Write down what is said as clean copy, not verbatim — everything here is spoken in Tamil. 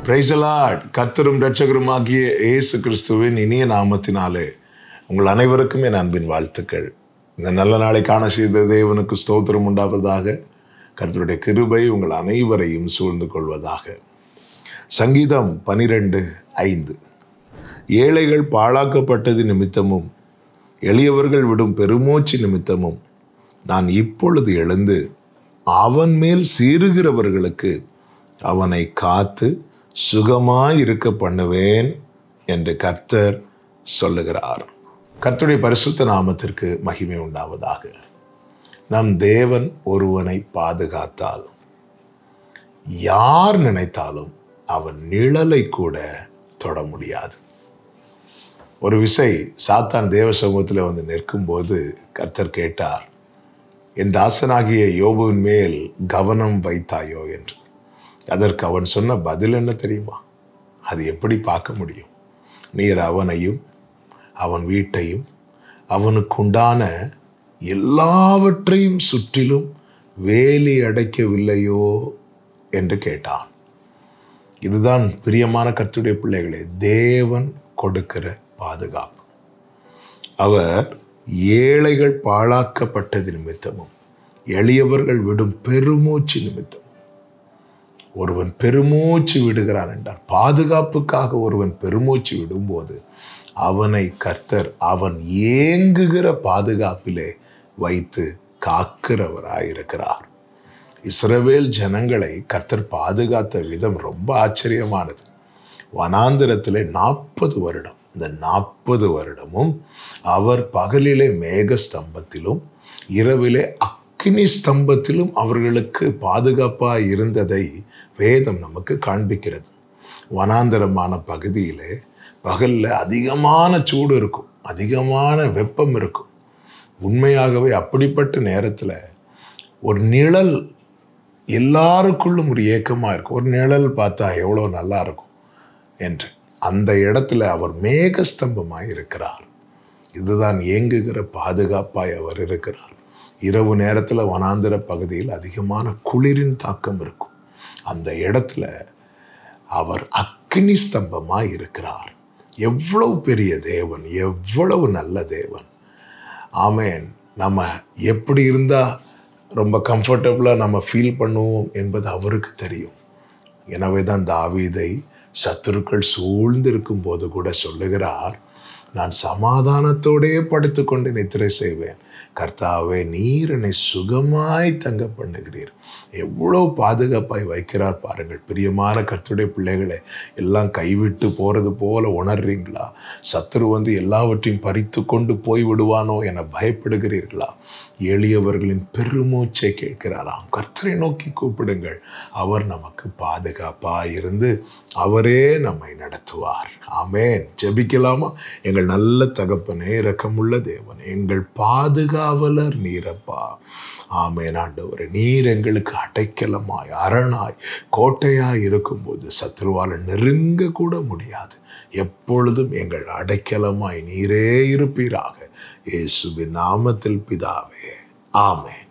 Praise the Lord. கர்த்தரும் இரட்சகருமாகிய இயேசு கிறிஸ்துவின் இனிய நாமத்தினாலே உங்கள் அனைவருக்கும் என் அன்பின் வாழ்த்துக்கள். இந்த நல்ல நாளை காண செய்த தேவனுக்கு ஸ்தோத்திரம் உண்டாவதாக. கர்த்தருடைய கிருபை உங்கள் அனைவரையும் சூழ்ந்து கொள்வதாக. சங்கீதம் 12:5. ஏழைகள் பாழாக்கப்பட்டது நிமித்தமும் எளியவர்கள் விடும் பெருமூச்சு நிமித்தமும் நான் இப்பொழுது எழுந்து அவன் மேல் சீறுகிறவர்களுக்கு அவனை காத்து சுகமாயிருக்க பண்ணுவேன் என்று கர்த்தர் சொல்லுகிறார். கர்த்தருடைய பரிசுத்த நாமத்திற்கு மகிமை உண்டாவதாக. நம் தேவன் ஒருவனை பாதுகாத்தால் யார் நினைத்தாலும் அவன் நிழலை கூட தொட முடியாது. ஒரு விசை சாத்தான் தேவ சமூகத்தில் வந்து நிற்கும்போது கர்த்தர் கேட்டார், என் தாசனாகிய யோபுவின் மேல் கவனம் வைத்தாயோ என்று. அதற்கு அவன் சொன்ன பதில் என்ன தெரியுமா? அது எப்படி பார்க்க முடியும்? நீர் அவனையும் அவன் வீட்டையும் அவனுக்குண்டான எல்லாவற்றையும் சுற்றிலும் வேலி அடைக்கவில்லையோ என்று கேட்டான். இதுதான் பிரியமான கர்த்தருடைய பிள்ளைகளே, தேவன் கொடுக்கிற பாதுகாப்பு. அவர் ஏழைகள் பாழாக்கப்பட்டது நிமித்தமும் எளியவர்கள் விடும் பெருமூச்சு நிமித்தம். ஒருவன் பெருமூச்சு விடுகிறான் என்றால், பாதுகாப்புக்காக ஒருவன் பெருமூச்சு விடும்போது அவனை கர்த்தர் அவன் ஏங்குகிற பாதுகாப்பிலே வைத்து காக்கிறவராயிருக்கிறார். இஸ்ரவேல் ஜனங்களை கர்த்தர் பாதுகாத்த விதம் ரொம்ப ஆச்சரியமானது. வனாந்திரத்திலே 40 வருடம், இந்த 40 வருடமும் அவர் பகலிலே மேக ஸ்தம்பத்திலும் இரவிலே அக்கினி ஸ்தம்பத்திலும் அவர்களுக்கு பாதுகாப்பாக இருந்ததை வேதம் நமக்கு காண்பிக்கிறது. வனாந்தரமான பகுதியிலே பகலில் அதிகமான சூடு இருக்கும், அதிகமான வெப்பம் இருக்கும். உண்மையாகவே அப்படிப்பட்ட நேரத்தில் ஒரு நிழல் எல்லாருக்குள்ளும் ஒரு ஏக்கமாக இருக்கும். ஒரு நிழல் பார்த்தா எவ்வளோ நல்லா இருக்கும் என்று அந்த இடத்துல அவர் மேகஸ்தம்பமாய் இருக்கிறார். இதுதான் ஏங்குகிற பாதுகாப்பாய் அவர் இருக்கிறார். இரவு நேரத்தில் வனாந்திர பகுதியில் அதிகமான குளிரின் தாக்கம் இருக்கும். அந்த இடத்துல அவர் அக்னி ஸ்தம்பமாய் இருக்கிறார். எவ்வளவு பெரிய தேவன், எவ்வளவு நல்ல தேவன். ஆமேன். நம்ம எப்படி இருந்தால் ரொம்ப கம்ஃபர்டபுளாக நம்ம ஃபீல் பண்ணுவோம் என்பது அவருக்கு தெரியும். எனவே தான் தாவீதை சத்துருக்கள் சூழ்ந்திருக்கும் போது கூட சொல்லுகிறார், நான் சமாதானத்தோடே படுத்துக்கொண்டு நித்திரை செய்வேன். கர்த்தாவே, நீர் என்னை சுகமாய் தங்க பண்ணுகிறீர். எவ்வளோ பாதுகாப்பாய் வைக்கிறார் பாருங்கள். பிரியமான கர்த்தருடைய பிள்ளைகளை, எல்லாம் கைவிட்டு போகிறது போல உணர்றீங்களா? சத்துரு வந்து எல்லாவற்றையும் பறித்து கொண்டு போய் விடுவானோ என பயப்படுகிறீர்களா? எளியவர்களின் பெருமூச்சை கேட்கிறாராம். கர்த்தரை நோக்கி கூப்பிடுங்கள், அவர் நமக்கு பாதுகாப்பாக இருந்து அவரே நம்மை நடத்துவார். ஆமேன். ஜெபிக்கலாமா? எங்கள் நல்ல தகப்பனே, இரக்கமுள்ள தேவன், எங்கள் பாதுகாவலர் நீரப்பா. ஆமேன். ஆண்டவரே, நீர் எங்களுக்கு அடைக்கலமாய் அரணாய் கோட்டையாய் இருக்கும்போது சத்துருவால் நெருங்க கூட முடியாது. எப்பொழுதும் எங்கள் அடைக்கலமாய் நீரே இருப்பீராக. இயேசுவின் நாமத்தில் பிதாவே, ஆமென்.